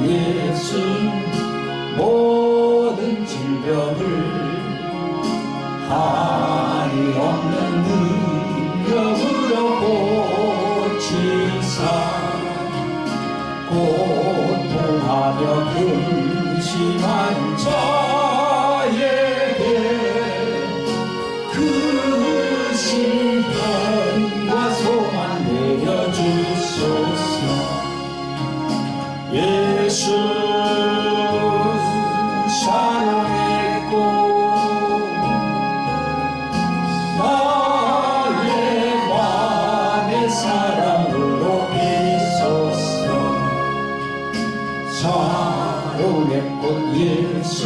예수 모든 질병을 한이 없는 능력으로 고치사 고통하며 근심한 자에게 그 심판과 소망 내려주소서. 예수 사랑했고 나의 맘의 사랑으로 비소서. 사랑의 꽃 예수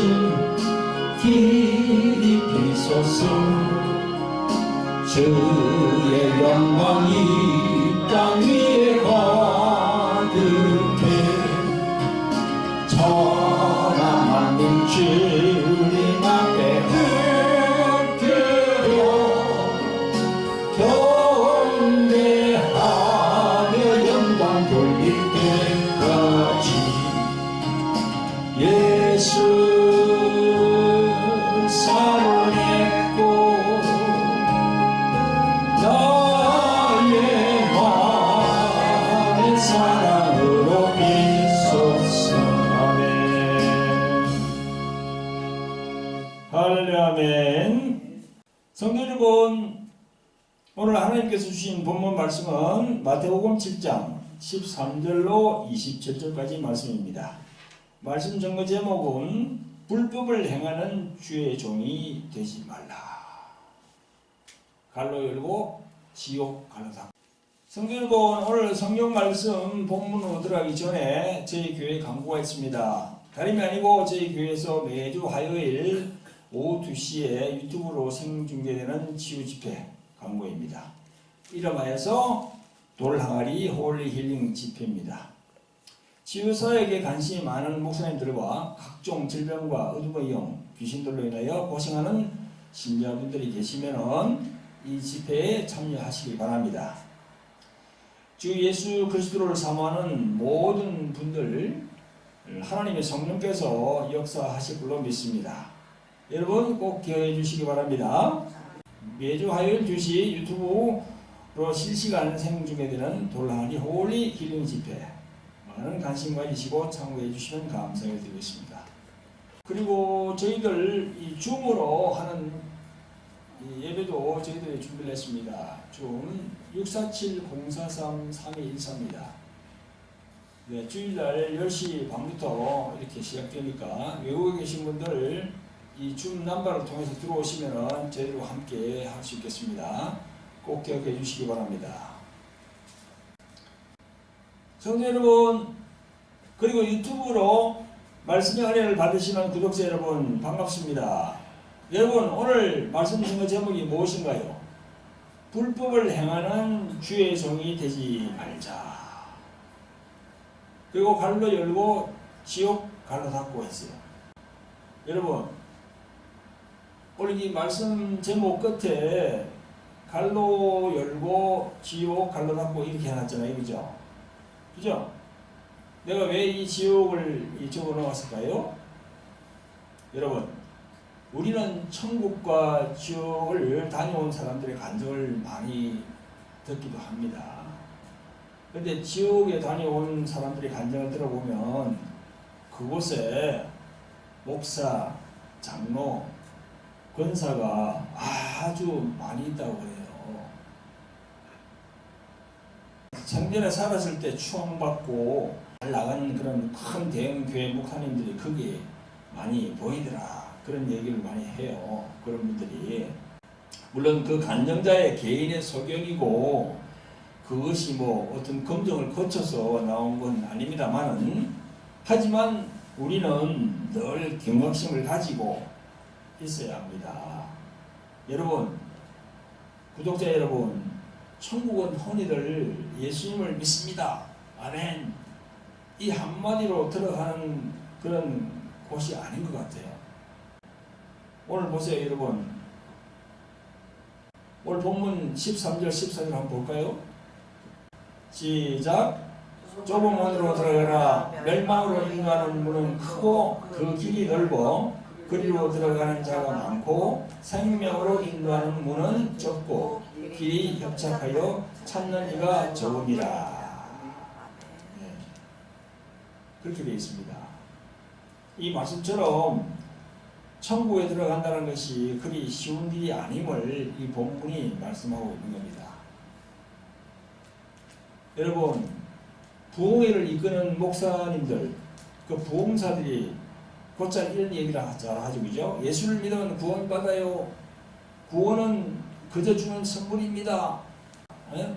길이 비소서. 주의 영광이 땅 위에 가득해 천하 만민 주님 앞에 흩뜨려 경배하며 영광 돌릴 때까지 예수 사랑했고 나의 마음의 사랑으로 비소서. 할렐루야 아멘. 성도 여러분, 오늘 하나님께서 주신 본문 말씀은 마태복음 7장 13절로 27절까지 말씀입니다. 말씀 전거 제목은 불법을 행하는 주의 종이 되지 말라. 갈로 열고 지옥 갈로 닫고. 성도 여러분, 오늘 성경 말씀 본문으로 들어가기 전에 저희 교회 광고가 있습니다. 다름이 아니고 저희 교회에서 매주 화요일 오후 2시에 유튜브로 생중계되는 치유집회 광고입니다. 이름하여서 돌항아리 홀리 힐링 집회입니다. 치유사역에 관심이 많은 목사님들과 각종 질병과 어둠의 영, 귀신들로 인하여 고생하는 신자분들이 계시면 이 집회에 참여하시기 바랍니다. 주 예수 그리스도를 사모하는 모든 분들 하나님의 성령께서 역사하실 줄로 믿습니다. 여러분 꼭 기억해 주시기 바랍니다. 매주 화요일 2시 유튜브로 실시간 생중계되는 돌항아리 홀리 힐링 집회 많은 관심 가지시고 참고해 주시면 감사를 드리겠습니다. 그리고 저희들 이 줌으로 하는 이 예배도 저희들이 준비를 했습니다. 줌 647-043-3213입니다. 네, 주일날 10시 반부터 이렇게 시작되니까 외국에 계신 분들 이 줌 넘버를 통해서 들어오시면 저희들과 함께 할 수 있겠습니다. 꼭 기억해 주시기 바랍니다. 성도 여러분, 그리고 유튜브로 말씀의 은혜를 받으시는 구독자 여러분 반갑습니다. 여러분 오늘 말씀 주신 제목이 무엇인가요? 불법을 행하는 주의 종이 되지 말자. 그리고 갈로 열고 지옥 갈로 닫고 했어요. 여러분 오늘 이 말씀 제목 끝에 갈로 열고 지옥 갈로 닫고 이렇게 해놨잖아요. 그죠? 그죠? 내가 왜 이 지옥을 적어놓았을까요? 여러분 우리는 천국과 지옥을 다녀온 사람들의 간증을 많이 듣기도 합니다. 그런데 지옥에 다녀온 사람들의 간증을 들어보면 그곳에 목사, 장로, 권사가 아주 많이 있다고 그래요. 생전에 살았을 때 추앙받고 잘 나가는 그런 큰 대형교회 목사님들이 거기에 많이 보이더라. 그런 얘기를 많이 해요. 그런 분들이. 물론 그 간증자의 개인의 소견이고 그것이 뭐 어떤 검증을 거쳐서 나온 건 아닙니다만은 하지만 우리는 늘 경각심을 가지고 있어야 합니다. 여러분, 구독자 여러분, 천국은 흔히들 예수님을 믿습니다. 아멘. 이 한마디로 들어가는 그런 곳이 아닌 것 같아요. 오늘 보세요, 여러분. 오늘 본문 13절, 14절 한번 볼까요? 시작. 좁은 문으로 들어가라. 멸망으로 인도하는 문은 크고 그 길이 넓어 그리로 들어가는 자가 많고 생명으로 인도하는 문은 좁고 길이 협착하여 찾는 이가 적음이라. 네. 그렇게 되어 있습니다. 이 말씀처럼 천국에 들어간다는 것이 그리 쉬운 일이 아님을 이 본문이 말씀하고 있는 겁니다. 여러분, 부흥회를 이끄는 목사님들, 그 부흥사들이 곧잘 이런 얘기를 잘 하죠. 그죠? 예수를 믿으면 구원받아요. 구원은 그저 주는 선물입니다.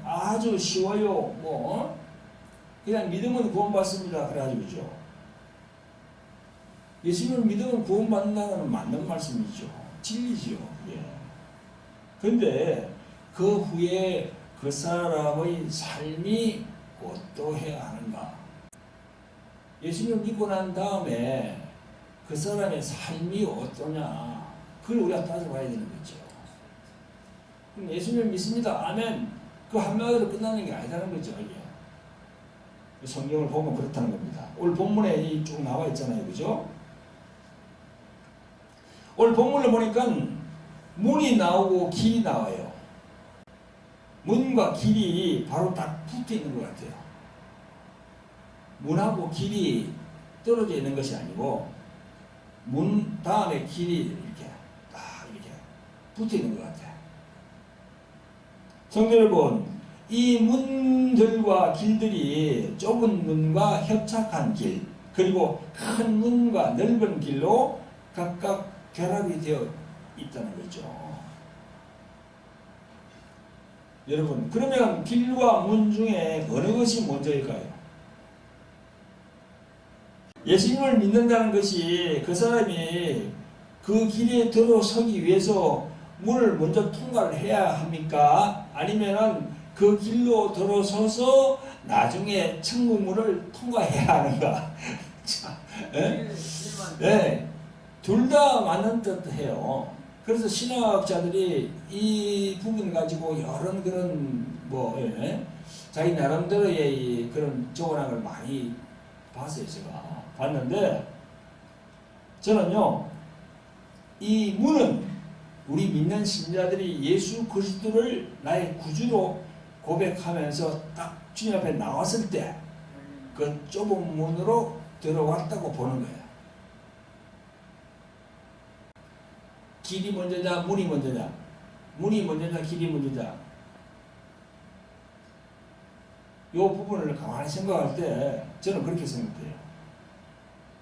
아주 쉬워요. 그냥 믿으면 구원받습니다. 그래가지고 그죠? 예수님을 믿으면 구원받는다는 건 맞는 말씀이죠. 진리죠. 예. 그런데 그 후에 그 사람의 삶이 어떠해야 하는가? 예수님을 믿고 난 다음에 그 사람의 삶이 어떠냐? 그걸 우리가 따져봐야 되는 거죠. 그럼 예수님을 믿습니다. 아멘. 그 한마디로 끝나는 게 아니라는 거죠. 이게. 성경을 보면 그렇다는 겁니다. 오늘 본문에 쭉 나와 있잖아요. 그죠? 오늘 본문을 보니까 문이 나오고 길이 나와요. 문과 길이 바로 딱 붙어 있는 것 같아요. 문하고 길이 떨어져 있는 것이 아니고 문 다음에 길이 이렇게 딱 이렇게 붙어 있는 것 같아요. 성도 여러분, 이 문들과 길들이 좁은 문과 협착한 길, 그리고 큰 문과 넓은 길로 각각 결합이 되어 있다는 거죠. 여러분, 그러면 길과 문 중에 어느 것이 먼저일까요? 예수님을 믿는다는 것이 그 사람이 그 길에 들어서기 위해서 문을 먼저 통과를 해야 합니까? 아니면은 그 길로 들어서서 나중에 천국 문을 통과해야 하는가? 네, 둘 다 맞는 듯 해요. 그래서 신학자들이 이 부분 가지고 여러 그런 자기 나름대로의 그런 조언을 많이 봤어요. 제가 봤는데 저는요, 이 문은 우리 믿는 신자들이 예수 그리스도를 나의 구주로 고백하면서 딱 주님 앞에 나왔을 때 그 좁은 문으로 들어왔다고 보는 거예요. 길이 먼저냐 문이 먼저냐, 문이 먼저냐 길이 먼저냐, 이 부분을 가만히 생각할 때 저는 그렇게 생각해요.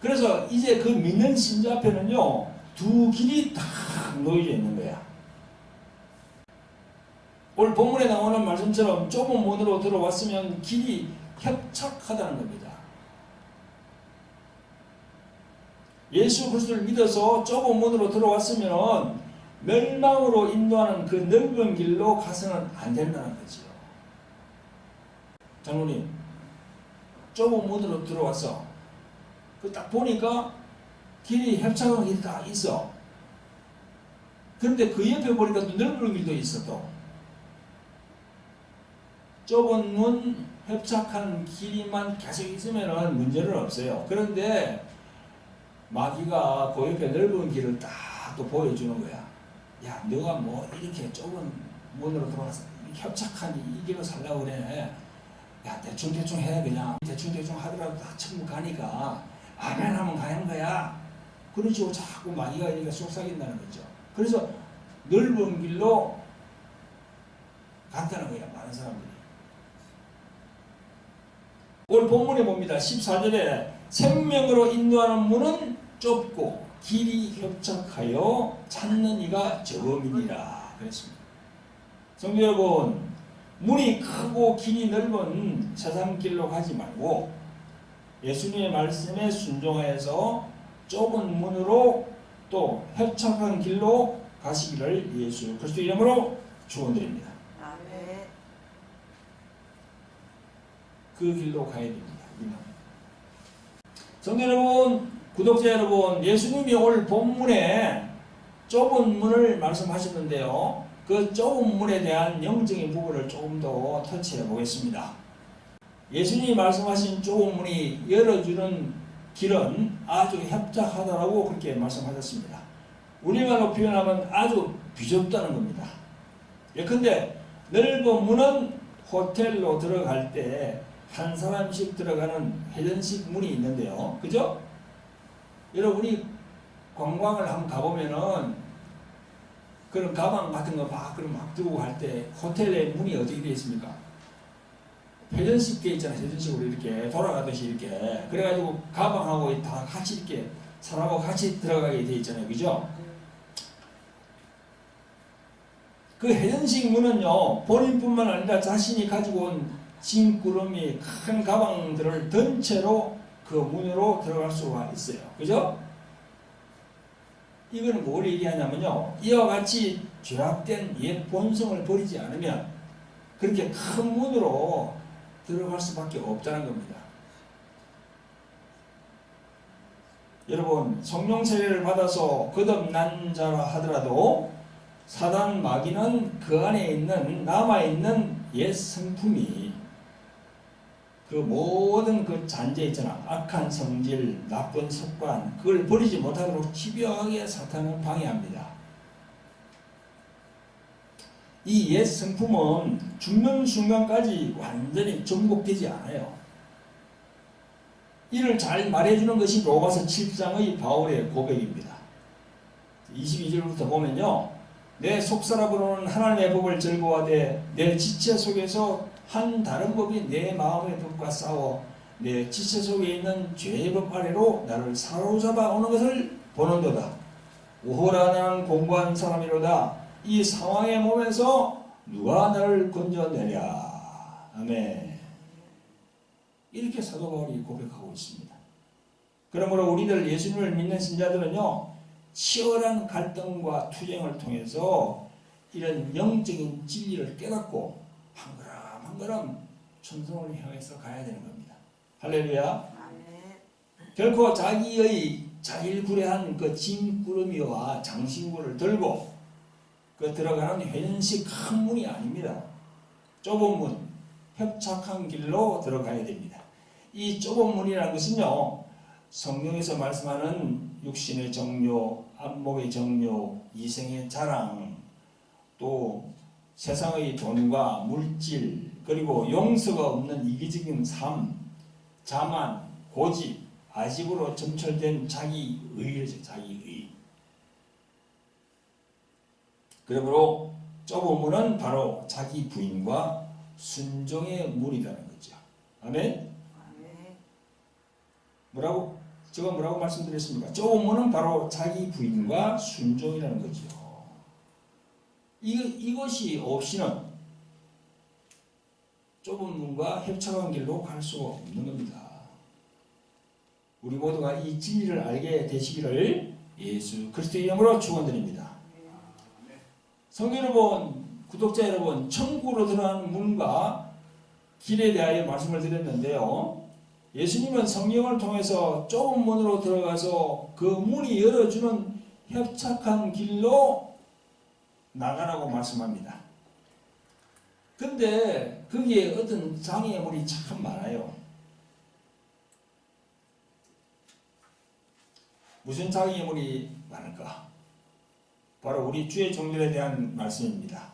그래서 이제 그 믿는 신자 앞에는요, 두 길이 딱 놓여져 있는 거야. 오늘 본문에 나오는 말씀처럼 좁은 문으로 들어왔으면 길이 협착하다는 겁니다. 예수 그리스도를 믿어서 좁은 문으로 들어왔으면 멸망으로 인도하는 그 넓은 길로 가서는 안 된다는 거죠. 장로님, 좁은 문으로 들어왔어. 그 딱 보니까 길이 협착한 길이 딱 있어. 그런데 그 옆에 보니까 또 넓은 길도 있어. 또 좁은 문, 협착한 길이만 계속 있으면 문제는 없어요. 그런데 마귀가 그 옆에 넓은 길을 딱 또 보여주는 거야. 야, 너가 뭐 이렇게 좁은 문으로 들어와서 협착한 이 길로 살려고 그래. 야, 대충 해. 그냥 대충 하더라도 다 천국 가니까 아멘 하면 가는 거야. 그렇죠. 자꾸 마귀가 이렇게 속삭인다는 거죠. 그래서 넓은 길로 간다는 거야, 많은 사람들이. 오늘 본문에 봅니다. 14절에 생명으로 인도하는 문은 좁고 길이 협착하여 찾는 이가 적음이니라 그랬습니다. 성도 여러분, 문이 크고 길이 넓은 세상길로 가지 말고 예수님의 말씀에 순종하여서 좁은 문으로 또 협착한 길로 가시기를 예수 그리스도 이름으로 축원드립니다. 아멘. 그 길로 가야 됩니다. 성도 여러분, 구독자 여러분, 예수님이 오늘 본문에 좁은 문을 말씀하셨는데요. 그 좁은 문에 대한 영적인 부분을 조금 더 터치해 보겠습니다. 예수님이 말씀하신 좁은 문이 열어주는 길은 아주 협착하다라고 그렇게 말씀하셨습니다. 우리말로 표현하면 아주 비좁다는 겁니다. 예컨대 넓은 문은 호텔로 들어갈 때 한 사람씩 들어가는 회전식 문이 있는데요. 그죠? 여러분이 관광을 한번 가보면은 그런 가방 같은 거 막 들고 갈 때 호텔의 문이 어떻게 되어 있습니까? 회전식 되어 있잖아요. 회전식으로 이렇게 돌아가듯이 이렇게. 그래가지고 가방하고 다 같이 이렇게 사람하고 같이 들어가게 되어 있잖아요. 그죠? 그 회전식 문은요, 본인뿐만 아니라 자신이 가지고 온 짐꾸러미 큰 가방들을 든 채로 그 문으로 들어갈 수가 있어요. 그죠? 이거는 뭘 얘기하냐면요, 이와 같이 죄악된 옛 본성을 버리지 않으면 그렇게 큰 문으로 들어갈 수밖에 없다는 겁니다. 여러분, 성령 세례를 받아서 거듭난 자라 하더라도 사단 마귀는 그 안에 있는 남아있는 옛 성품이 그 모든 그 잔재 있잖아, 악한 성질, 나쁜 습관, 그걸 버리지 못하도록 집요하게 사탄을 방해합니다. 이 옛 성품은 죽는 순간까지 완전히 정복되지 않아요. 이를 잘 말해주는 것이 로마서 7장의 바울의 고백입니다. 22절부터 보면요, 내 속사람으로는 하나님의 법을 즐거워하되 내 지체 속에서 한 다른 법이 내 마음의 법과 싸워 내 지체 속에 있는 죄의 법 아래로 나를 사로잡아 오는 것을 보는도다. 오호라 나는 공부한 사람이로다. 이 상황의 몸에서 누가 나를 건져내랴. 아멘. 이렇게 사도 바울이 고백하고 있습니다. 그러므로 우리들 예수님을 믿는 신자들은요, 치열한 갈등과 투쟁을 통해서 이런 영적인 진리를 깨닫고 한 걸음 한 걸음 천성을 향해서 가야 되는 겁니다. 할렐루야. 결코 자기의 자일구레한 그 짐꾸러미와 장신구를 들고 그 들어가는 회전식 큰 문이 아닙니다. 좁은 문, 협착한 길로 들어가야 됩니다. 이 좁은 문이라는 것은요, 성경에서 말씀하는 육신의 정욕, 안목의 정욕, 이생의 자랑, 또 세상의 돈과 물질, 그리고 용서가 없는 이기적인 삶, 자만, 고집, 아집으로 점철된 자기의죠. 자기의. 그러므로 좁은 문은 바로 자기 부인과 순종의 문이라는 거죠. 아멘? 제가 뭐라고 말씀드렸습니까? 좁은 문은 바로 자기 부인과 순종이라는 거죠. 이것이 없이는 좁은 문과 협착한 길로 갈 수가 없는 겁니다. 우리 모두가 이 진리를 알게 되시기를 예수 그리스도의 이름으로 축원드립니다. 성도 여러분, 구독자 여러분, 천국으로 들어가는 문과 길에 대하여 말씀을 드렸는데요. 예수님은 성령을 통해서 좁은 문으로 들어가서 그 문이 열어주는 협착한 길로 나가라고 말씀합니다. 근데 거기에 어떤 장애물이 참 많아요. 무슨 장애물이 많을까? 바로 우리 주의 종들에 대한 말씀입니다.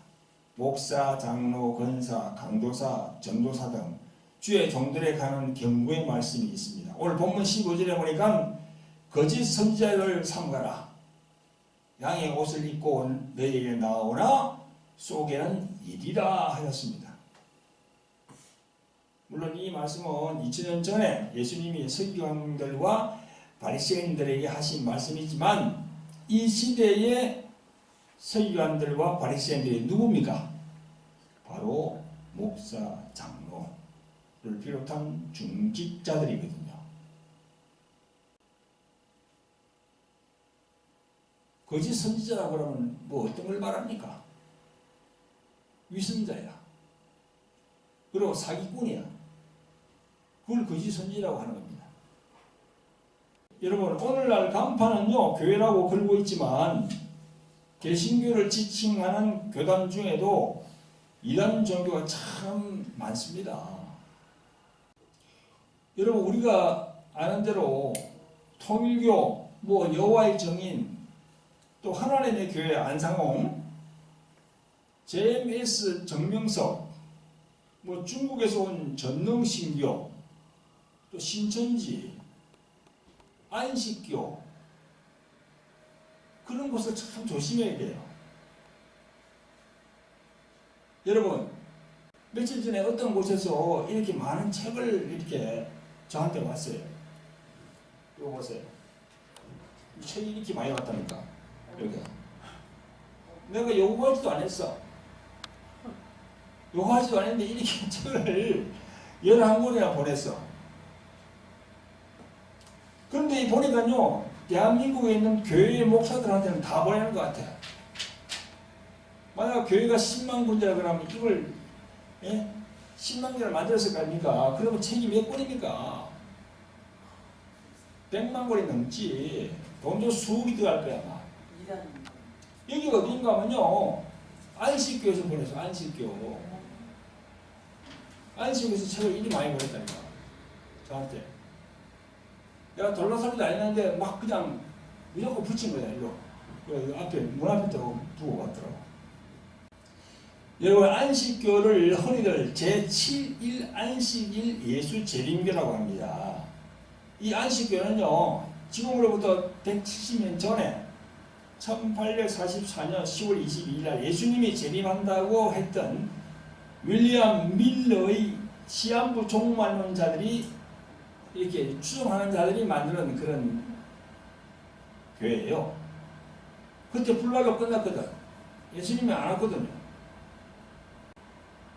목사, 장로, 권사, 강도사, 전도사 등 주의 종들에 관한 경고의 말씀이 있습니다. 오늘 본문 15절에 보니까 거짓 선지자를 삼가라. 양의 옷을 입고 너희에게 나오나 속에는 이리라 하였습니다. 물론 이 말씀은 2000년 전에 예수님이 서기관들과 바리새인들에게 하신 말씀이지만 이 시대의 서기관들과 바리새인들이 누굽니까? 바로 목사, 장로를 비롯한 중직자들이거든요. 거짓 선지자라고 하면 뭐 어떤 걸 말합니까? 위선자야. 그리고 사기꾼이야. 그걸 거짓 선지자라고 하는 겁니다. 여러분, 오늘날 간판은요, 교회라고 걸고 있지만 개신교를 지칭하는 교단 중에도 이단 종교가 참 많습니다. 여러분 우리가 아는 대로 통일교, 뭐 여호와의 증인, 또 하나님의 교회 안상홍, JMS 정명석, 뭐 중국에서 온 전능신교, 또 신천지, 안식교, 그런 곳을 참 조심해야 돼요. 여러분 며칠 전에 어떤 곳에서 이렇게 많은 책을 이렇게 저한테 왔어요. 이거 보세요. 이 책이 이렇게 많이 왔다니까. 여기. 내가 요구하지도 안 했어. 요구하지도 않았는데 이렇게 책을 11권이나 보냈어. 그런데 보니까요, 대한민국에 있는 교회 목사들한테는 다 보내는 것 같아. 만약 교회가 10만 군데라 그러면 이걸 10만 개를 만들었을 거 아닙니까? 그러면 책이 몇 권입니까? 100만 권이 넘지. 돈도 수억이 들어갈 거야. 아마. 여기가 어딘가 하면요, 안식교에서 보내서 안식교. 안식교에서 책을 이리 많이 보냈다니까. 저한테. 내가 돌로서기도 아니는데 막 그냥 무조건 붙인 거야, 이거. 그 앞에, 문 앞에 두고 갔더라고. 여러분, 안식교를 흔히들 제7일 안식일 예수 재림교라고 합니다. 이 안식교는요, 지금으로부터 170년 전에 1844년 10월 22일 날 예수님이 재림한다고 했던 윌리엄 밀러의 시한부 종말론자들이 이렇게 추종하는 자들이 만드는 그런 교회예요. 그때 불날로 끝났거든. 예수님이 안 왔거든요.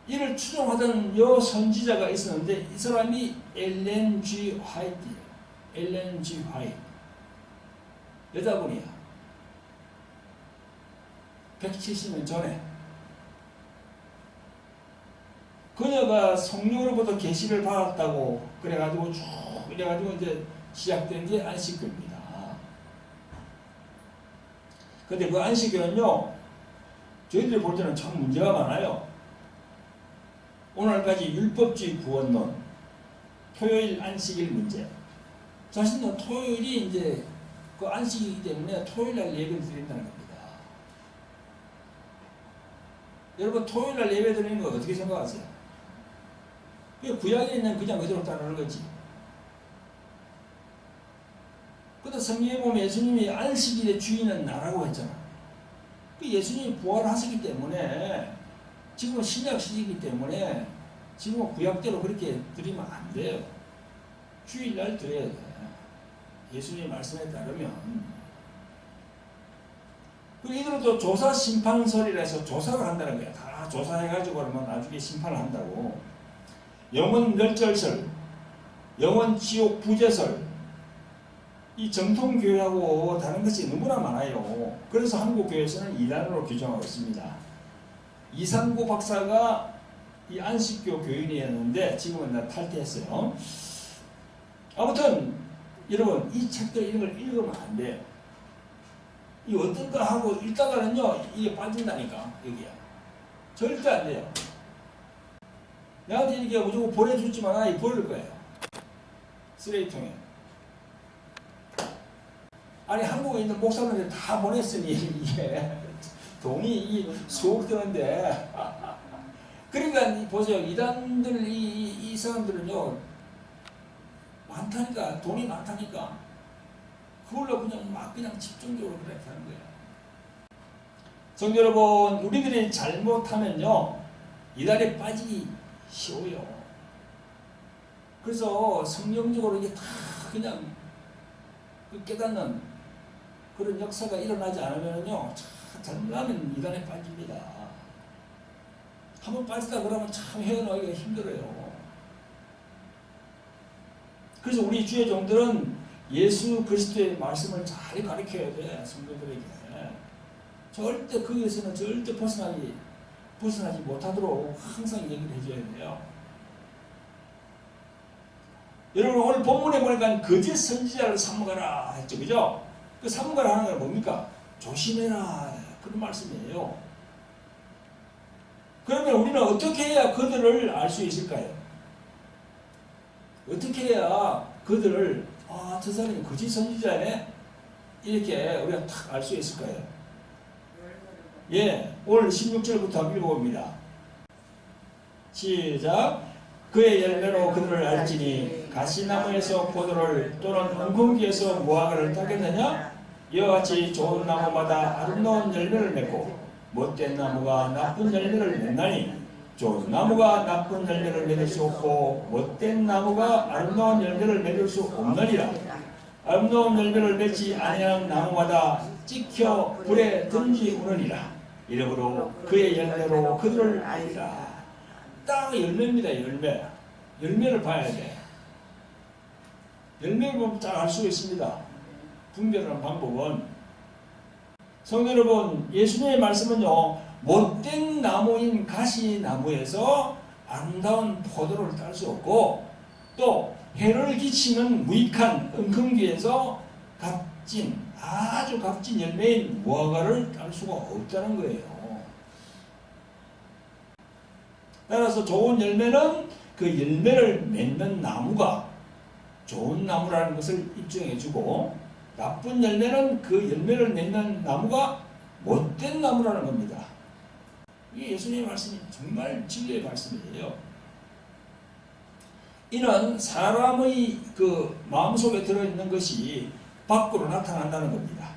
이를 추종하던 여 선지자가 있었는데 이 사람이 엘렌 G. 화이트예요. 엘렌 G. 화이트. 여자분이야. 170년 전에. 그녀가 성령으로부터 계시를 받았다고 그래가지고 쭉 이래가지고 이제 시작된 게 안식교입니다. 근데 그 안식교는요, 저희들이 볼 때는 참 문제가 많아요. 오늘까지 율법주의 구원론, 토요일 안식일 문제. 자신은 토요일이 이제 그 안식이기 때문에 토요일날 예배를 드린다는 겁니다. 여러분, 토요일날 예배 드리는 거 어떻게 생각하세요? 구약에 있는 그냥 그대로 따르는 거지. 근데 성경에 보면 예수님이 안식일의 주인은 나라고 했잖아. 그 예수님이 부활하시기 때문에 지금은 신약 시기이기 때문에 지금은 구약대로 그렇게 드리면 안 돼요. 주일날 드려야 돼. 예수님의 말씀에 따르면. 그리고 이들도 조사 심판설이라 해서 조사를 한다는 거야. 다 조사해가지고 그러면 나중에 심판을 한다고. 영원 멸절설, 영원 지옥 부재설, 이 정통교회하고 다른 것이 너무나 많아요. 그래서 한국교회에서는 이단으로 규정하고 있습니다. 이상구 박사가 이 안식교 교인이었는데 지금은 다 탈퇴했어요. 아무튼 여러분, 이 책들 이런 걸 읽으면 안 돼요. 이 어떤가 하고 읽다가는요, 이게 빠진다니까. 여기야. 절대 안 돼요. 나한테 이렇게 무조건 보내줬지만 이 버릴 거예요. 쓰레기통에. 아니, 한국에 있는 목사님들 다 보냈으니 이게 돈이 수억 드는데. 그러니까 보세요. 이단들 이 사람들은요, 많다니까. 돈이 많다니까. 그걸로 그냥 집중적으로 그렇게 하는 거예요. 성도 여러분, 우리들이 잘못하면요, 이단에 빠지기 쉬워요. 그래서 성경적으로 이게 다 그냥 깨닫는 그런 역사가 일어나지 않으면요, 잘못하면 이단에 빠집니다. 한번 빠지다 그러면 참 헤어나기가 힘들어요. 그래서 우리 주의 종들은 예수 그리스도의 말씀을 잘 가르쳐야 돼, 성도들에게. 절대 거기에서는 절대 벗어나지 못하도록 항상 얘기를 해줘야 돼요. 여러분, 오늘 본문에 보니까 거짓 선지자를 삼가라 했죠, 그죠? 그 삼가라 하는 건 뭡니까? 조심해라, 그런 말씀이에요. 그러면 우리는 어떻게 해야 그들을 알 수 있을까요? 어떻게 해야 그들을 저 사람이 거짓 선지자네 이렇게 우리가 탁 알 수 있을까요? 예, 오늘 16절부터 한번 읽어봅니다. 시작. 그의 열매로 그들을 알지니 가시나무에서 포도를 또는 엉겅퀴에서 무화과를 따겠느냐? 이와 같이 좋은 나무마다 아름다운 열매를 맺고 못된 나무가 나쁜 열매를 맺나니 좋은 나무가 나쁜 열매를 맺을 수 없고 못된 나무가 아름다운 열매를 맺을 수 없느니라. 아름다운 열매를 맺지 아니하는 나무마다 찍혀 불에 던지우느니라. 이러므로 그의 열매로 그들을 알리라. 딱 열매입니다. 열매를 봐야 돼. 열매를 보면 딱 알 수 있습니다. 분별하는 방법은 성도 여러분, 예수님의 말씀은요, 못된 나무인 가시나무에서 아름다운 포도를 딸 수 없고 또 해를 끼치는 무익한 엉겅퀴에서 아주 값진 열매인 무화과를 딸 수가 없다는 거예요. 따라서 좋은 열매는 그 열매를 맺는 나무가 좋은 나무라는 것을 입증해주고 나쁜 열매는 그 열매를 맺는 나무가 못된 나무라는 겁니다. 이게 예수님의 말씀이 정말 진리의 말씀이에요. 이는 사람의 그 마음속에 들어있는 것이 밖으로 나타난다는 겁니다.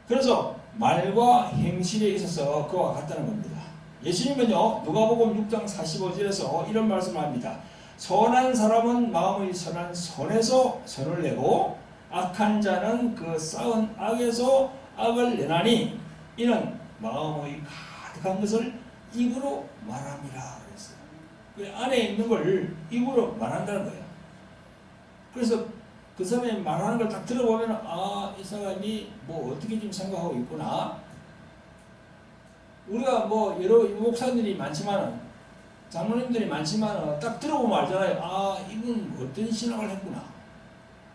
그래서 말과 행실에 있어서 그와 같다는 겁니다. 예수님은요, 누가복음 6장 45절에서 이런 말씀을 합니다. 선한 사람은 마음의 선한 선에서 선을 내고 악한 자는 그 쌓은 악에서 악을 내나니 이는 마음의 가득한 것을 입으로 말함이라 그랬어요. 그 안에 있는 걸 입으로 말한다는 거예요. 그래서 그 사람이 말하는 걸 딱 들어보면 이 사람이 뭐 어떻게 좀 생각하고 있구나. 우리가 뭐 여러 목사님들이 많지만 장로님들이 많지만 딱 들어보면 알잖아요. 이분 어떤 신학을 했구나.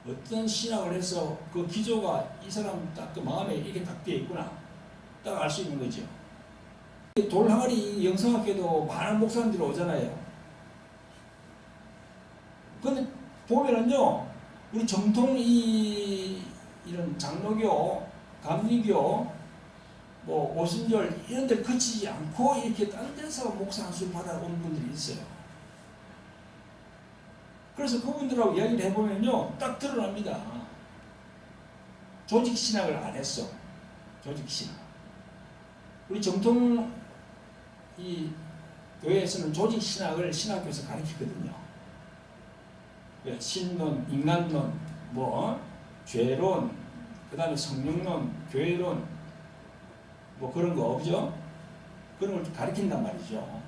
어떤 신학을 해서 그 기조가 이 사람 딱 그 마음에 이렇게 딱 되어 있구나. 딱 알 수 있는 거죠. 돌항아리 영성학교도 많은 목사님들이 오잖아요. 근데 보면은요, 우리 정통 이런 장로교, 감리교, 뭐 오순절 이런 데 그치지 않고 이렇게 다른 데서 목사 한수 받아온 분들이 있어요. 그래서 그분들하고 이야기를 해보면요, 딱 드러납니다. 조직신학을 안 했어. 조직신학. 우리 정통 이 교회에서는 조직신학을 신학교에서 가르치거든요. 신론, 인간론, 죄론, 그 다음에 성령론, 교회론, 그런 거 없죠? 그런 걸 가르친단 말이죠.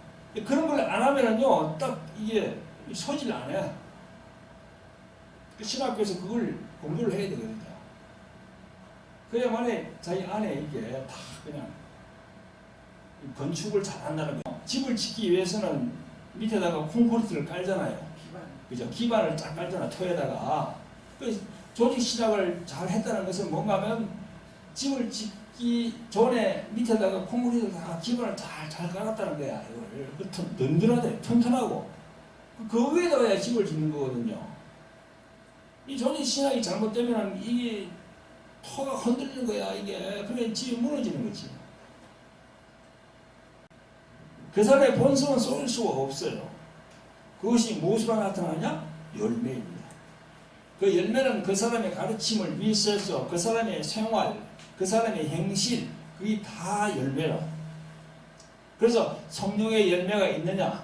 그런 걸 안 하면은요, 딱 이게 소질 안 해. 신학교에서 그걸 공부를 해야 되거든요. 그래야만에 자기 안에 이게 다 그냥 건축을 잘한다는 거. 집을 짓기 위해서는 밑에다가 콘크리트를 깔잖아요. 그죠? 기반을 딱 깔잖아, 토에다가. 조직 시작을 잘 했다는 것은 뭔가 하면 집을 짓기 전에 밑에다가 콘크리트를 다 기반을 잘 깔았다는 거야. 이걸 든든하대, 튼튼하고. 그 위에다가 집을 짓는 거거든요. 이 조직 신학이 잘못되면 이게 토가 흔들리는 거야, 이게. 그러면 집이 무너지는 거지. 그 사람의 본성은 쏠 수가 없어요. 그것이 무엇으로 나타나냐? 열매입니다. 그 열매는 그 사람의 가르침을 위해서 그 사람의 생활, 그 사람의 행실, 그게 다 열매라. 그래서 성령의 열매가 있느냐?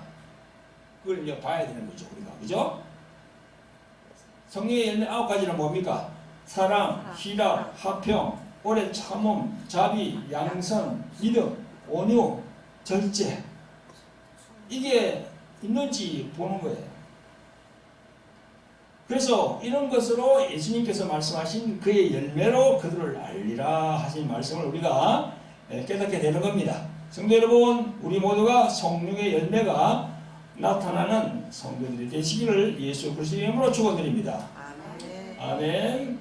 그걸 이제 봐야 되는 거죠, 우리가. 그죠? 성령의 열매 9가지는 뭡니까? 사랑, 희락, 화평, 오래 참음, 자비, 양선, 믿음, 온유, 절제. 이게 있는지 보는 거예요. 그래서 이런 것으로 예수님께서 말씀하신 그의 열매로 그들을 알리라 하신 말씀을 우리가 깨닫게 되는 겁니다. 성도 여러분, 우리 모두가 성령의 열매가 나타나는 성도들이 되시기를 예수 그리스도의 이름으로 축원드립니다. 아멘. 아멘.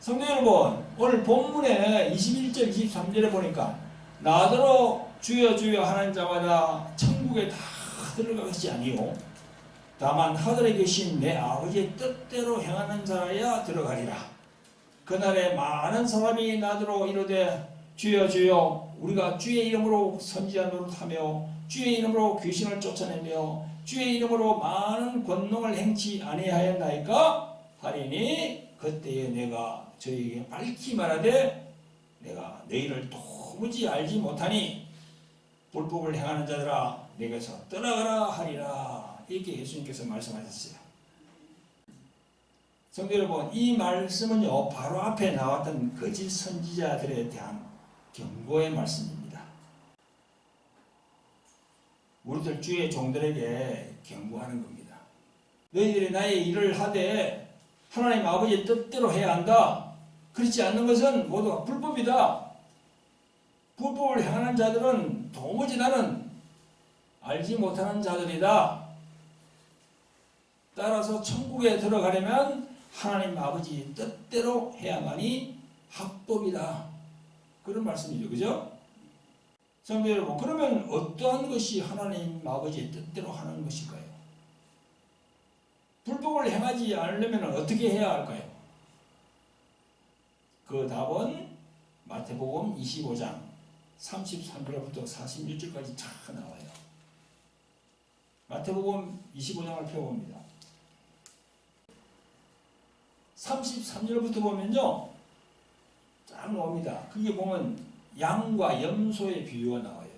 성도 여러분, 오늘 본문에 21절, 23절에 보니까 나더러 주여 주여 하는 자마다 천국에 다 들어가겠지 아니요. 다만 하늘에 계신 내 아버지의 뜻대로 행하는 자라야 들어가리라. 그날에 많은 사람이 나더러 이르되 주여 주여 우리가 주의 이름으로 선지자 노릇하며 주의 이름으로 귀신을 쫓아내며 주의 이름으로 많은 권능을 행치 아니하였나이까 하리니 그때에 내가 저희에게 밝히 말하되 내가 너희를 도무지 알지 못하니 불법을 행하는 자들아 내게서 떠나가라 하리라. 이렇게 예수님께서 말씀하셨어요. 성도 여러분, 이 말씀은요 바로 앞에 나왔던 거짓 선지자들에 대한 경고의 말씀입니다. 우리들 주의 종들에게 경고하는 겁니다. 너희들이 나의 일을 하되 하나님 아버지의 뜻대로 해야 한다. 그렇지 않는 것은 모두가 불법이다. 불법을 행하는 자들은 도무지 나는 알지 못하는 자들이다. 따라서 천국에 들어가려면 하나님 아버지 뜻대로 해야만이 합법이다. 그런 말씀이죠. 그죠? 성도 여러분, 그러면 어떠한 것이 하나님 아버지의 뜻대로 하는 것일까요? 불법을 행하지 않으려면 어떻게 해야 할까요? 그 답은 마태복음 25장 33절부터 46절까지 쫙 나와요. 마태복음 25장을 펴봅니다. 33절부터 보면요 쫙 나옵니다. 그게 보면 양과 염소의 비유가 나와요.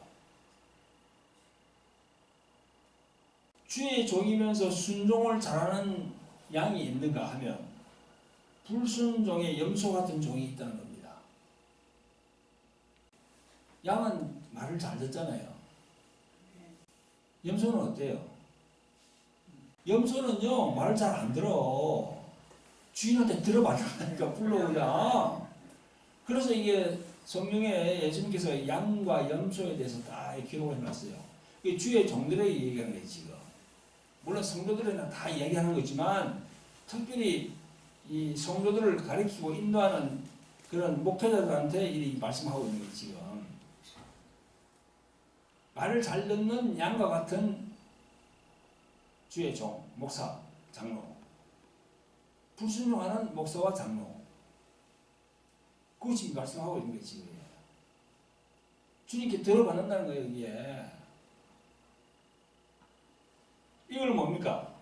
주의 종이면서 순종을 잘하는 양이 있는가 하면 불순종의 염소 같은 종이 있다는 겁니다. 양은 말을 잘 듣잖아요. 염소는 어때요? 염소는요 말을 잘 안 들어. 주인한테 들어봐달라니까 불러오자. 그래서 이게 성경에 예수님께서 양과 염소에 대해서 다 기록을 해놨어요. 주의 종들에게 얘기하는 거예요 지금. 물론 성도들에는 다 얘기하는 거지만 특별히 이 성도들을 가리키고 인도하는 그런 목회자들한테 이 말씀하고 있는 거예요 지금. 말을 잘 듣는 양과 같은 주의 종, 목사, 장로, 불순종하는 목사와 장로, 그거 지금 말씀하고 있는 거예요 지금. 주님께 들어받는다는 거예요 이게. 이걸 뭡니까?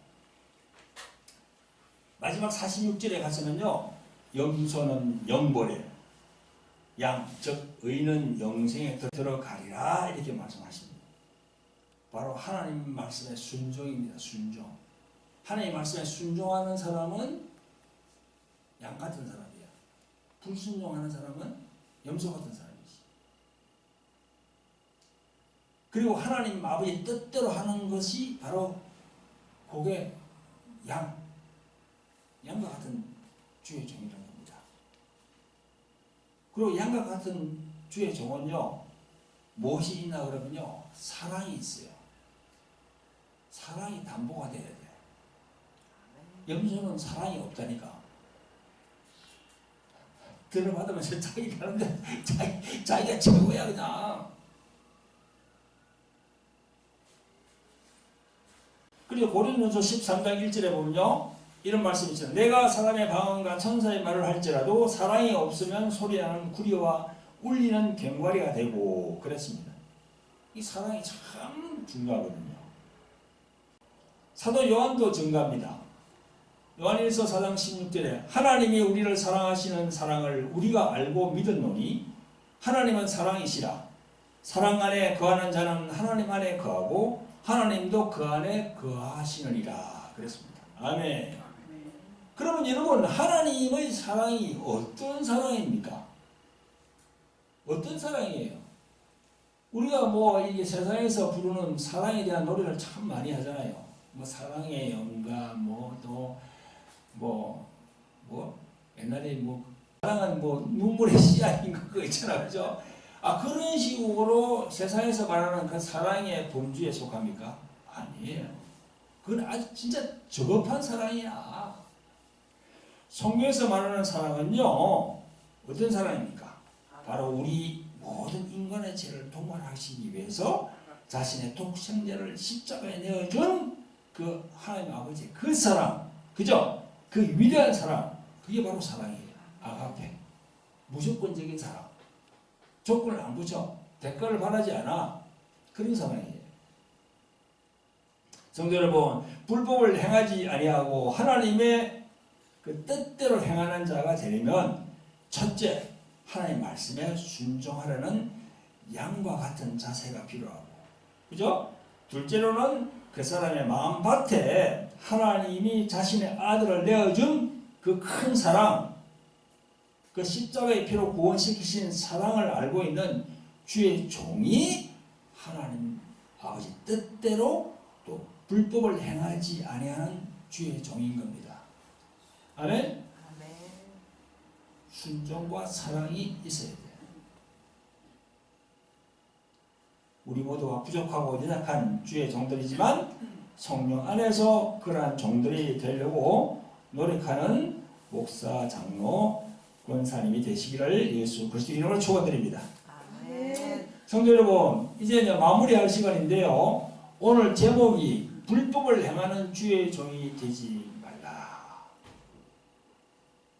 마지막 46절에 가서는요 염소는 영벌에 양, 즉 의는 영생에 들어가리라 이렇게 말씀하십니다. 바로 하나님 말씀의 순종입니다. 순종. 하나님 말씀에 순종하는 사람은 양 같은 사람이야. 불순종하는 사람은 염소 같은 사람이지. 그리고 하나님 아버지 뜻대로 하는 것이 바로 그게 양과 같은 주의 종이라는 겁니다. 그리고 양과 같은 주의 종은요 무엇이 있나 그러면요 사랑이 있어요. 사랑이 담보가 돼야 돼. 염소는 사랑이 없다니까. 들어받으면서 자기 가는데 자기가 최고야 그냥. 그리고 고린도서 13장 1절에 보면요 이런 말씀이 있잖아요. 내가 사람의 방언과 천사의 말을 할지라도 사랑이 없으면 소리하는 구리와 울리는 병과리가 되고 그랬습니다. 이 사랑이 참 중요하거든요. 사도 요한도 증가합니다. 요한일서 4장 16절에 하나님이 우리를 사랑하시는 사랑을 우리가 알고 믿었노니 하나님은 사랑이시라. 사랑 안에 거하는 자는 하나님 안에 거하고 하나님도 그 안에 거하시느니라 그랬습니다. 아멘. 그러면 여러분 하나님의 사랑이 어떤 사랑입니까? 어떤 사랑이에요? 우리가 뭐 이게 세상에서 부르는 사랑에 대한 노래를 참 많이 하잖아요. 뭐 사랑의 영감 뭐 옛날에 뭐 사랑은 뭐 눈물의 씨앗인 그거 있잖아, 그죠? 그런 식으로 세상에서 말하는 그 사랑의 범주에 속합니까? 아니에요. 그건 아주 진짜 저급한 사랑이야. 성경에서 말하는 사랑은요 어떤 사랑입니까? 바로 우리 모든 인간의 죄를 동반하시기 위해서 자신의 독생자를 십자가에 내어준 그 하나님 아버지 그 사랑, 그죠? 그 위대한 사랑, 그게 바로 사랑이에요. 아가페. 무조건적인 사랑. 조건을 안 붙여. 대가를 바라지 않아. 그런 사랑이에요. 성도 여러분, 불법을 행하지 아니하고 하나님의 그 뜻대로 행하는 자가 되려면 첫째, 하나님 말씀에 순종하려는 양과 같은 자세가 필요하고, 그죠? 둘째로는 그 사람의 마음밭에 하나님이 자신의 아들을 내어준 그 큰 사랑, 그 십자가의 피로 구원시키신 사랑을 알고 있는 주의 종이 하나님 아버지 뜻대로 또 불법을 행하지 아니하는 주의 종인 겁니다. 아멘? 순종과 사랑이 있어야 돼요. 우리 모두가 부족하고 연약한 주의 종들이지만 성령 안에서 그러한 종들이 되려고 노력하는 목사, 장로, 권사님이 되시기를 예수 그리스도 이름으로 축원드립니다. 성도 여러분, 이제 마무리할 시간인데요. 오늘 제목이 불법을 행하는 주의 종이 되지 말라.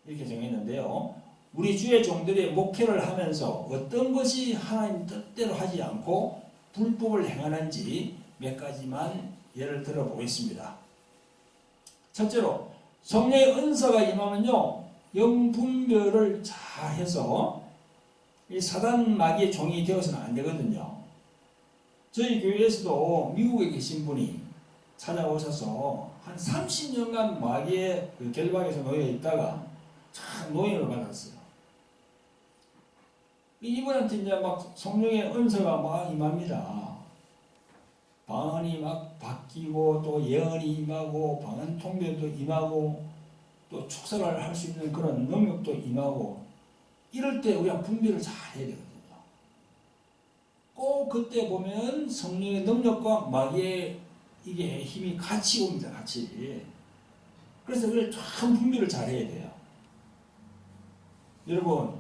이렇게 정했는데요. 우리 주의 종들이 목회를 하면서 어떤 것이 하나님 뜻대로 하지 않고 불법을 행하는지 몇 가지만 예를 들어 보겠습니다. 첫째로, 성령의 은사가 임하면요, 영분별을 잘 해서 이 사단 마귀의 종이 되어서는 안 되거든요. 저희 교회에서도 미국에 계신 분이 찾아오셔서 한 30년간 마귀의 그 결박에서 놓여 있다가 참 노임을 받았어요. 이분한테 이제 막 성령의 은사가 막 임합니다. 방언이 막 바뀌고 또 예언이 임하고 방언 통변도 임하고 또 축사를 할 수 있는 그런 능력도 임하고, 이럴 때 우리가 분별을 잘 해야 되거든요. 꼭 그때 보면 성령의 능력과 마귀의 이게 힘이 같이 옵니다. 같이. 그래서 그걸 참 분별을 잘 해야 돼요. 여러분,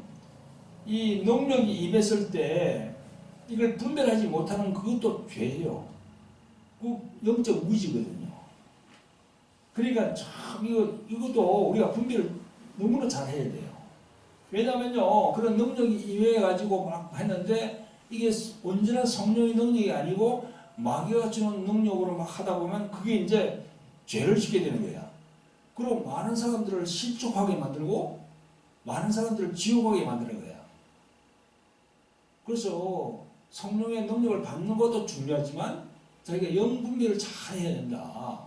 이 능력이 임했을 때 이걸 분별하지 못하는 그것도 죄예요. 그 영적 무지거든요. 그러니까 참 이것도 우리가 분별을 너무나 잘 해야 돼요. 왜냐면요, 그런 능력이 임해가지고 막 했는데 이게 온전한 성령의 능력이 아니고 마귀가 주는 능력으로 막 하다 보면 그게 이제 죄를 짓게 되는 거야. 그리고 많은 사람들을 실족하게 만들고 많은 사람들을 지옥 가게 만드는 거야. 그래서 성령의 능력을 받는 것도 중요하지만 자기가 영분별을 잘 해야 된다.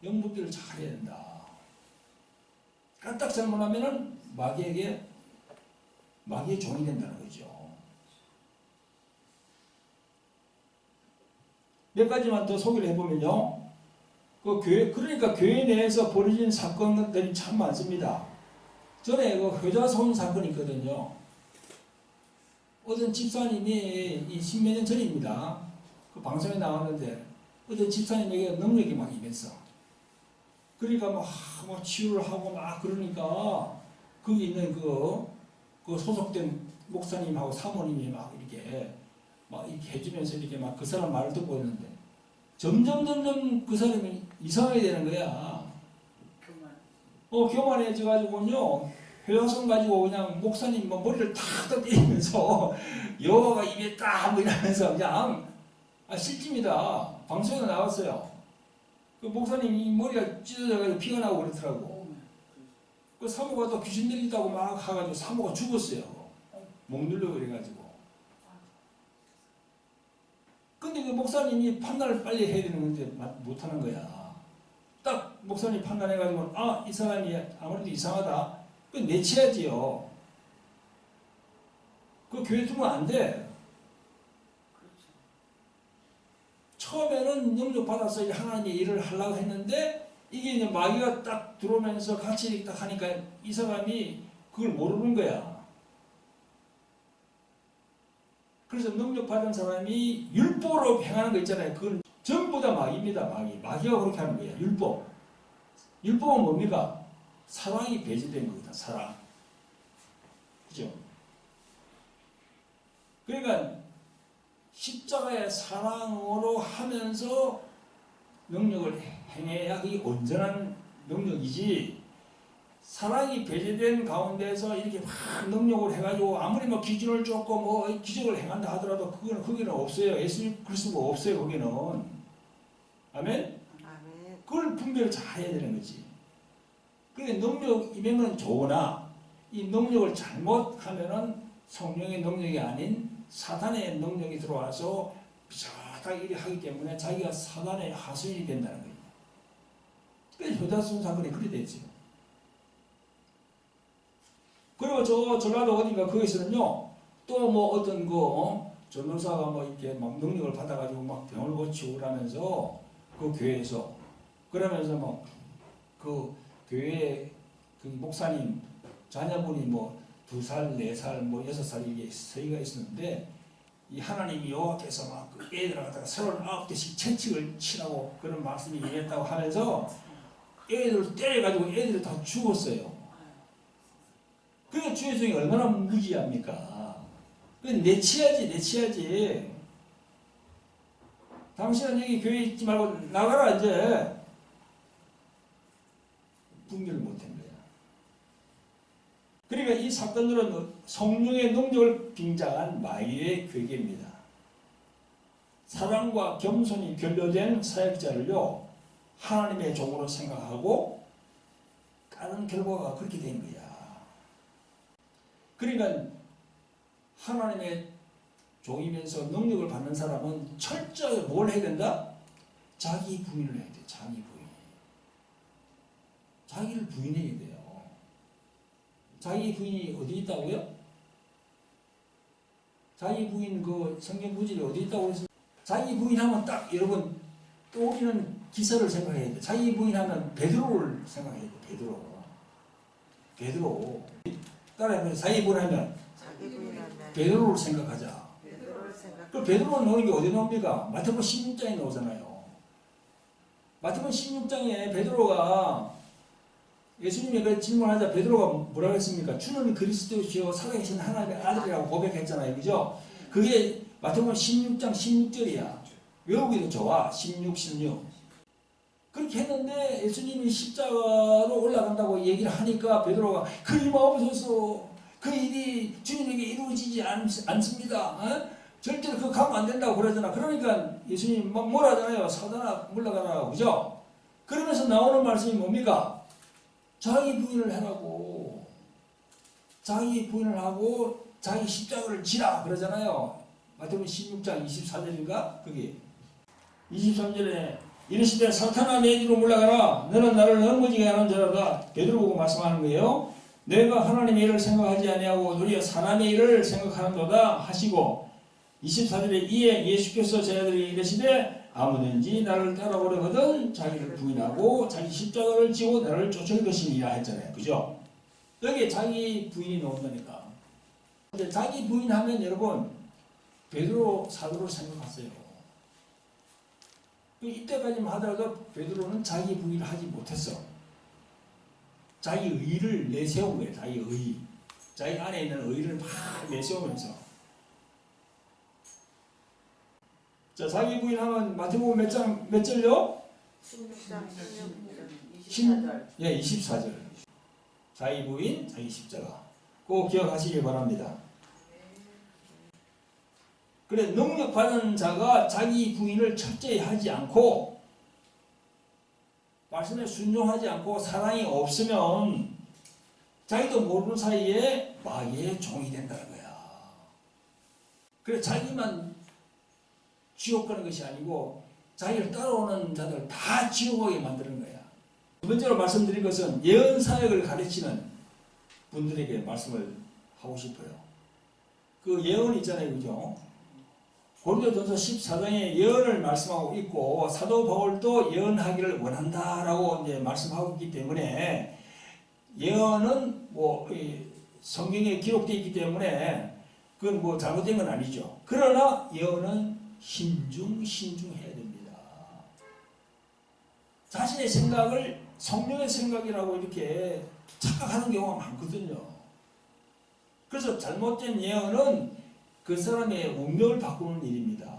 영분별을 잘 해야 된다. 까딱 잘못하면은 마귀의 종이 된다는 거죠. 몇 가지만 더 소개를 해보면요. 그러니까 교회 내에서 벌어진 사건들이 참 많습니다. 전에 그 효자손 사건이 있거든요. 어떤 집사님이 이 십몇 년 전입니다. 그 방송에 나왔는데 어떤 집사님에게 능력이 막 임했어. 그러니까 막 치유를 하고 막 그러니까 거기 있는 그 소속된 목사님하고 사모님이 막 이렇게 해주면서 이렇게 막 그 사람 말을 듣고 있는데 점점 그 사람이 이상하게 되는 거야. 교만해져가지고요. 회화성 가지고 그냥 목사님 머리를 탁탁 때리면서 여호와가 입에 딱 이러면서 그냥 실집니다. 방송에 나왔어요. 그 목사님이 머리가 찢어져가지고 피가 나고 그렇더라고. 그 사모가 또 귀신 들린다고 막 가가지고 사모가 죽었어요. 목 눌러 그래가지고. 근데 그 목사님이 판단을 빨리 해야 되는 건데 못하는 거야. 딱 목사님이 판단해가지고 이 사람이 아무래도 이상하다. 그 내치야지요. 그 교회 두면 안 돼. 처음에는 능력 받아서 하나님의 일을 하려고 했는데 이게 이제 마귀가 딱 들어오면서 같이 딱 하니까 이 사람이 그걸 모르는 거야. 그래서 능력 받은 사람이 율법으로 행하는 거 있잖아요. 그건 전부 다 마귀입니다. 마귀가 그렇게 하는 거야. 율법은 뭡니까? 사랑이 배제된 거다. 사랑. 그죠? 그러니까 십자가의 사랑으로 하면서 능력을 행해야 그게 온전한 능력이지, 사랑이 배제된 가운데서 이렇게 막 능력을 해가지고 아무리 뭐 기준을 쫓고 뭐 기적을 행한다 하더라도 거기는 없어요. 예수 그리스도가 없어요. 거기는. 아멘? 아멘. 그걸 분별을 잘 해야 되는 거지. 그게 능력이면 좋으나 이 능력을 잘못하면은 성령의 능력이 아닌 사탄의 능력이 들어와서 비슷하게 일을 하기 때문에 자기가 사단의 하수인이 된다는 거예요. 그래서 효다손 사건이 그렇게 됐죠. 그리고 저 전라도 어딘가 거기서는요, 또 뭐 어떤 전도사가 뭐 이렇게 막 능력을 받아가지고 막 병을 고치고 그러면서 그 교회에서 그러면서 뭐 그 교회 그 목사님 자녀분이 뭐 2살, 4살, 뭐 6살 이게 서희가 있었는데 이 하나님이 여호와께서 막 그 애들을 갖다가 39대씩 채찍을 치라고 그런 말씀이 있다고 하면서 애들을 때려가지고 애들이 다 죽었어요. 그러니까 주의 종이 얼마나 무지합니까? 내치야지. 당신은 여기 교회에 있지 말고 나가라 이제. 분별을 못한 거야. 그러니까 이 사건들은 성령의 능력을 빙자한 마귀의 괴계입니다. 사랑과 겸손이 결여된 사역자를요, 하나님의 종으로 생각하고 다른 결과가 그렇게 된 거야. 그러니까 하나님의 종이면서 능력을 받는 사람은 철저하게 뭘 해야 된다? 자기 부인을 해야 돼. 자기 부인. 자기를 부인해야 돼요. 자기 부인이 어디 있다고요? 자기 부인 그 성경 구절이 어디 있다고 해서 자기 부인하면 딱 여러분 떠오르는 기사를 생각해야 돼. 자기 부인하면 베드로를 생각해야 돼. 베드로. 따라해보세요. 자기 부인하면 베드로를 생각하자. 그 베드로는 나오는 게 어디 나옵니까? 마태복음 16장에 나오잖아요. 마태복음 16장에 베드로가 예수님이 그 질문하자 베드로가 뭐라고 했습니까? 주는 그리스도시요 살아계신 하나님의 아들이라고 고백했잖아요. 그죠? 그게 마태복음 16장 16절이야. 외우기도 좋아. 16. 그렇게 했는데 예수님이 십자가로 올라간다고 얘기를 하니까 베드로가 그리마옵소서, 그 일이 주님에게 이루어지지 않습니다. 어? 절대로 그거 가면 안 된다고 그러잖아. 그러니까 예수님 막 뭐라 하잖아요. 사단아 물러가라. 그죠? 그러면서 나오는 말씀이 뭡니까? 자기 부인을 해라고. 자기 부인을 하고 자기 십자가를 지라 그러잖아요. 마태복음 16장 24절인가? 그게 23절에 이르시되 사탄아 내 뒤로 물러가라. 너는 나를 넘어지게 하는 자라다. 베드로 보고 말씀하는 거예요. 내가 하나님의 일을 생각하지 아니하고 도리어 사람의 일을 생각하는도다 하시고 24절에 이에 예수께서 제자들에게 이르시되 아무든지 나를 따라오려거든 자기를 부인하고 자기 십자가를 지고 나를 쫓을 것이니라 했잖아요. 그죠? 여기 자기 부인이 나온다니까. 근데 자기 부인하면 여러분 베드로 사도를 생각하세요. 이때까지만 하더라도 베드로는 자기 부인을 하지 못했어. 자기 의를 내세운 거예요. 자기 의. 자기 안에 있는 의를 막 내세우면서. 자, 자기 부인하면 마태복음 몇 절요? 16장 16절 24절. 예, 24절. 자기 부인, 자기 십자가. 꼭 기억하시기 바랍니다. 그래, 능력받은 자가 자기 부인을 철저히 하지 않고 말씀에 순종하지 않고 사랑이 없으면 자기도 모르는 사이에 마귀의 종이 된다는 거야. 그래, 자기만 지옥 가는 것이 아니고 자기를 따라오는 자들 다 지옥 가게 만드는 거야. 두 번째로 말씀드린 것은 예언 사역을 가르치는 분들에게 말씀을 하고 싶어요. 그 예언 있잖아요. 그죠? 고린도전서 14장에 예언을 말씀하고 있고 사도 바울도 예언하기를 원한다라고 이제 말씀하고 있기 때문에 예언은 뭐 성경에 기록되어 있기 때문에 그건 뭐 잘못된 건 아니죠. 그러나 예언은 신중해야 됩니다. 자신의 생각을 성령의 생각이라고 이렇게 착각하는 경우가 많거든요. 그래서 잘못된 예언은 그 사람의 운명을 바꾸는 일입니다.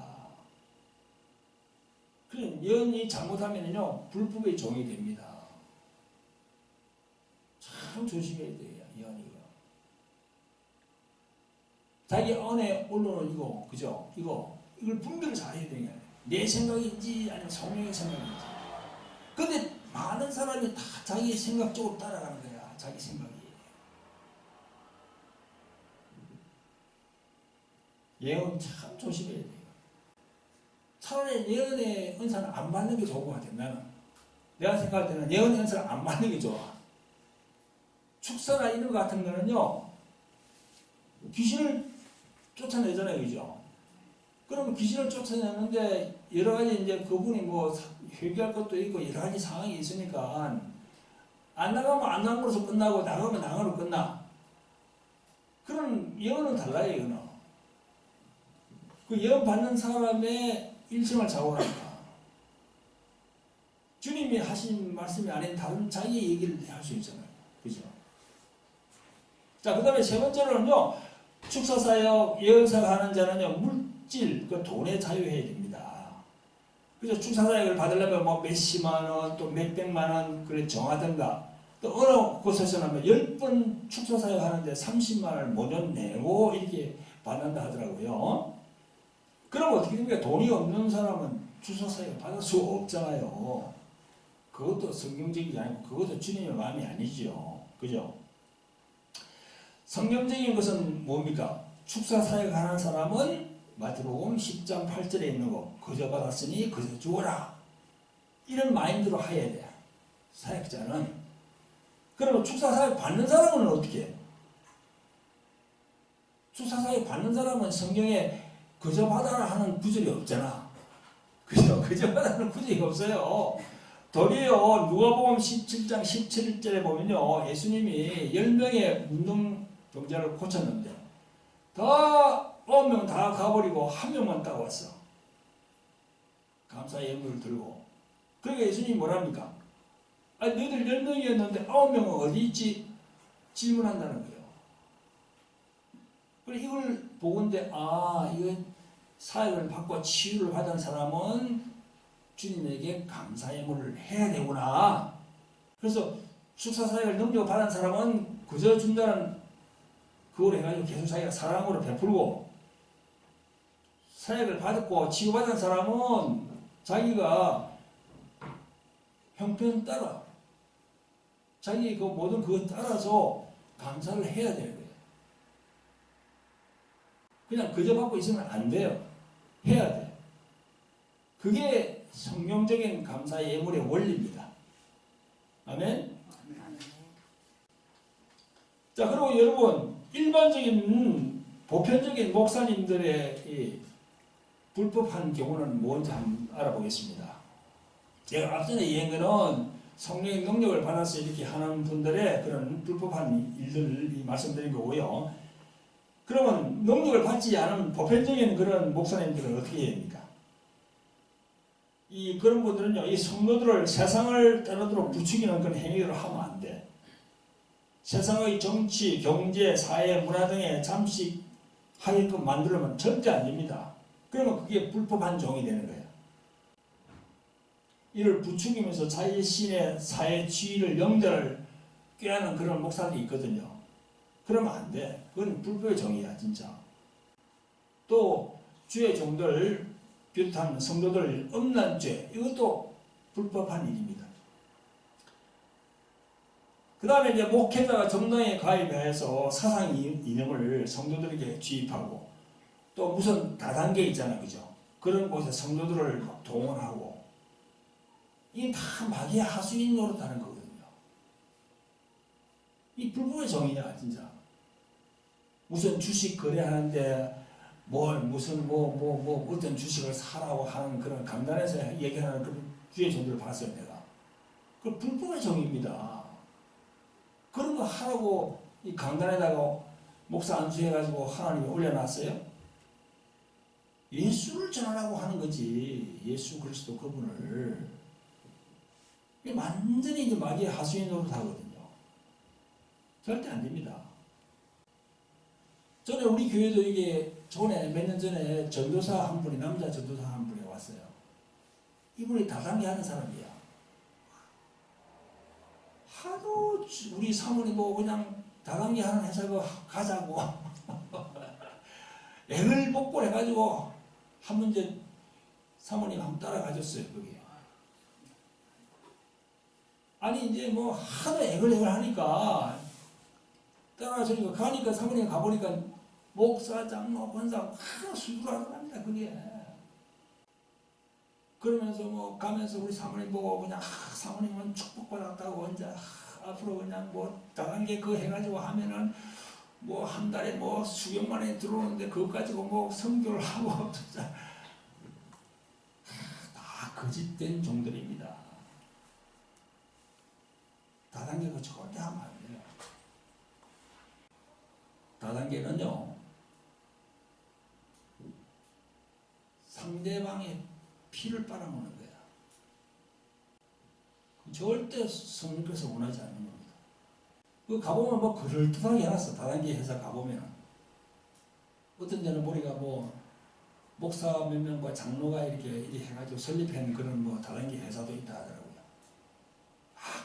그런 예언이 잘못하면요 불법의 종이 됩니다. 참 조심해야 돼요. 예언이가. 자기 안에 올라오는 이거 그죠? 이걸 분별을 잘해야 돼요. 내 생각인지 아니면 성령의 생각인지. 근데 많은 사람이 다 자기 생각 쪽으로 따라가는 거야. 자기 생각이. 예언 참 조심해야 돼요. 차라리 예언의 은사는 안 받는 게 좋은 것 같아요. 나는. 내가 생각할 때는 예언의 은사를 안 받는 게 좋아. 축사나 이런 것 같은 거는요. 귀신을 쫓아내잖아요. 그죠? 그러면 귀신을 쫓아내는데 여러 가지 이제 그분이 뭐 회개할 것도 있고 여러 가지 상황이 있으니까 안 나가면 안 나간 거로서 끝나고 나가면 나간 거로 끝나. 그런 예언은 달라요. 이거는. 그 예언 받는 사람의 일생을 좌우한다. 주님이 하신 말씀이 아닌 다른 자기 얘기를 할 수 있잖아요. 그죠? 자, 그 다음에 세 번째로는요, 축사사역, 예언사가 하는 자는요, 물질, 그 돈에 자유해야 됩니다. 그죠? 축사사역을 받으려면 뭐 몇십만 원, 또 몇백만 원, 그래 정하든가, 또 어느 곳에서는 10번 축사사역 하는데 30만 원을 모년 내고 이렇게 받는다 하더라고요. 그럼 어떻게 됩니까? 돈이 없는 사람은 축사사역을 받을 수 없잖아요. 그것도 성경적이지 아니고 그것도 주님의 마음이 아니죠. 그죠? 성경적인 것은 뭡니까? 축사사역 하는 사람은 마태복음 10장 8절에 있는 거 거저 받았으니 거저 주어라. 이런 마인드로 해야 돼. 사역자는. 그러면 축사사역 받는 사람은 어떻게 해? 축사사역 받는 사람은 성경에 거저 받아라 하는 구절이 없잖아. 그죠? 거저 받아라는 구절이 없어요. 도리어 누가복음 17장 17절에 보면요. 예수님이 10명의 문둥병자를 고쳤는데 다 9명 다 가버리고 한 명만 따라왔어. 감사의 예물을 들고. 그러니까 예수님이 뭐랍니까? 아니 너희들 10명이었는데 9명은 어디 있지? 질문한다는 거예요. 그래 이걸 보건대 이건 사역을 받고 치유를 받은 사람은 주님에게 감사 예물을 해야 되구나. 그래서 축사사역을 능력을 받은 사람은 그저 준다는 그걸 해가지고 계속 자기가 사랑으로 베풀고, 사역을 받았고 치유받은 사람은 자기가 형편 따라 자기 그 모든 그거 따라서 감사를 해야 되는 거예요. 그냥 그저 받고 있으면 안 돼요. 해야 돼. 그게 성경적인 감사 예물의 원리입니다. 아멘? 자, 그리고 여러분, 일반적인, 보편적인 목사님들의 이 불법한 경우는 뭔지 한번 알아보겠습니다. 제가 앞전에 얘기한 거는 성령의 능력을 받아서 이렇게 하는 분들의 그런 불법한 일들을 말씀드린 거고요. 그러면 능력을 받지 않은 보편적인 그런 목사님들은 어떻게 해야 됩니까? 그런 분들은요, 이 성도들을 세상을 따르도록 부추기는 그런 행위를 하면 안 돼. 세상의 정치, 경제, 사회, 문화 등에 잠식하게끔 만들면 절대 안 됩니다. 그러면 그게 불법한 종이 되는 거예요. 이를 부추기면서 자신의 사회 지위를, 영대를 꾀하는 그런 목사들이 있거든요. 그러면 안 돼. 그건 불법의 종이야, 진짜. 또 주의 종들 비롯한 성도들 음란죄, 이것도 불법한 일입니다. 그 다음에 이제 목회자가 정당에 가입해서 사상 이념을 성도들에게 주입하고, 또 무슨 다단계 있잖아요. 그죠? 그런 곳에 성도들을 막 동원하고, 이게 다 마귀의 하수인 노릇하는 거거든요. 이 불법의 종이야, 진짜. 무슨 주식 거래하는데 무슨 어떤 주식을 사라고 하는 그런 강단에서 얘기하는 그 주의 종들을 봤어요, 내가. 그 불법의 종입니다. 그런 거 하라고 이 강단에다가 목사 안수해가지고 하나님이 올려놨어요? 예수를 전하라고 하는 거지. 예수 그리스도 그분을. 이게 완전히 이제 마귀의 하수인 노릇하거든요. 절대 안 됩니다. 전에 우리 교회도 이게 전에 몇 년 전에 전도사 한 분이, 남자 전도사 한 분이 왔어요. 이분이 다단계 하는 사람이야. 하도 우리 사모님 보고 그냥 다단계 하는 회사고 가자고 액을 복권 해가지고 한 문제 사모님 한번 따라가줬어요. 거기. 아니 이제 뭐 하도 액을 하니까 따라가주니까 가니까 사모님 가보니까 목사, 장로, 권사 수술하더랍니다. 그게. 그러면서 뭐 가면서 우리 사모님 보고 그냥 사모님은 축복받았다고 언제 앞으로 그냥 뭐 다단계 그거 해가지고 하면은 뭐 한 달에 뭐 수백만 원이 들어오는데 그거 가지고 뭐 선교를 하고 진짜 다 거짓된 종들입니다. 다단계가 절대 하면 안 돼요. 다단계는요 상대방의 피를 빨아먹는 거야. 절대 성령께서 원하지 않는 겁니다. 그 가보면 뭐 그럴듯하게 해놨어. 다단계 회사 가보면 어떤 데는 보니까 뭐 목사 몇 명과 장로가 이렇게 해가지고 설립한 그런 뭐 다단계 회사도 있다 하더라고요.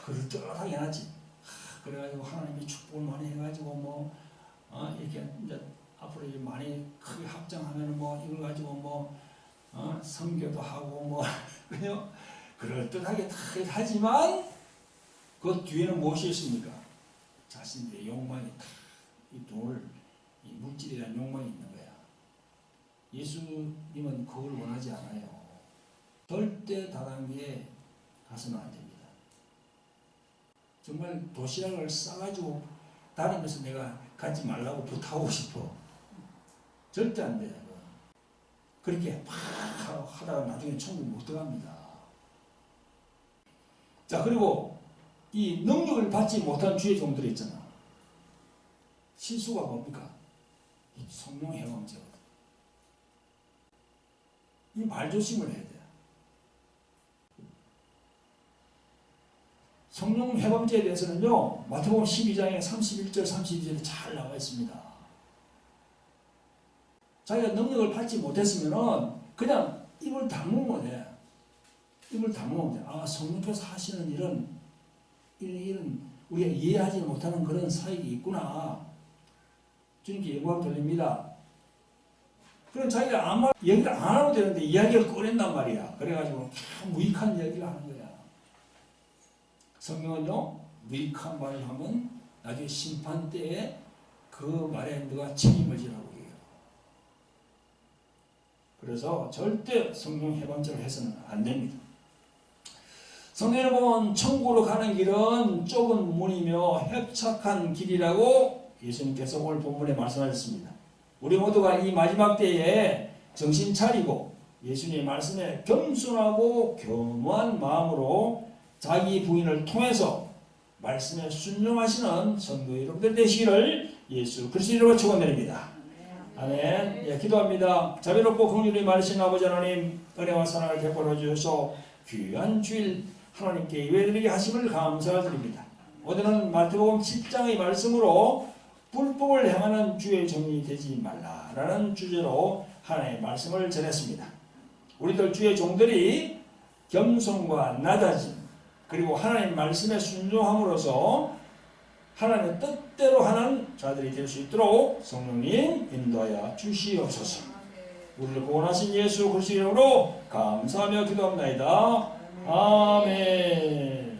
그럴듯하게 해놨지. 그래가지고 하나님이 축복을 많이 해가지고 뭐 이렇게 이제 앞으로 이제 많이 크게 확장하면 뭐 이걸 가지고 뭐 선교도 하고 뭐 그냥 그럴듯하게 다 하지만 그 뒤에는 무엇이 있습니까? 자신들의 욕망이 다 이 돈을 이 물질에 대한 욕망이 있는 거야. 예수님은 그걸 원하지 않아요. 절대 다단계에 가서는 안 됩니다. 정말 도시락을 싸가지고 다니면서 내가 가지 말라고 부탁하고 싶어. 절대 안 돼요. 그렇게 막 하다가 나중에 천국 못 들어갑니다. 자, 그리고 이 능력을 받지 못한 주의 종들이 있잖아. 실수가 뭡니까? 이 성령 해방제거든. 이 말조심을 해야 돼. 성령 해방제에 대해서는요, 마태복음 12장에 31절, 32절에 잘 나와 있습니다. 자기가 능력을 받지 못했으면은 그냥 입을 다물면 돼. 입을 다물면 돼. 아, 성령께서 하시는 일은 이런 우리가 이해하지 못하는 그런 사역이 있구나. 주님께 영광 돌립니다. 그럼 자기가 아무 말 얘기를 안 하면 되는데 이야기를 꺼낸단 말이야. 그래가지고 참 무익한 이야기를 하는 거야. 성경은요, 무익한 말을 하면 나중에 심판 때에 그 말에 너가 책임을 지라고 해요. 그래서 절대 성령 해방제를 해서는 안 됩니다. 성경에 보면 천국으로 가는 길은 좁은 문이며 협착한 길이라고 예수님께서 오늘 본문에 말씀하셨습니다. 우리 모두가 이 마지막 때에 정신 차리고 예수님의 말씀에 겸손하고 겸허한 마음으로 자기 부인을 통해서 말씀에 순종하시는 성도 여러분들 되시기를 예수 그리스도 이름으로 축원드립니다. 아멘. 예, 기도합니다. 자비롭고 긍휼히 많으신 아버지 하나님, 은혜와 사랑을 베풀어 주셔서 귀한 주일 하나님께 예배드리게 하심을 감사드립니다. 오늘은 마태복음 10장의 말씀으로 불법을 행하는 주의 종이 되지 말라라는 주제로 하나님의 말씀을 전했습니다. 우리들 주의 종들이 겸손과 낮아짐 그리고 하나님 말씀에 순종함으로써 하나님의 뜻대로 하는 자들이 될 수 있도록 성령님 인도하여 주시옵소서. 우리를 구원하신 예수 그리스도 이름으로 감사하며 기도합니다. 아멘.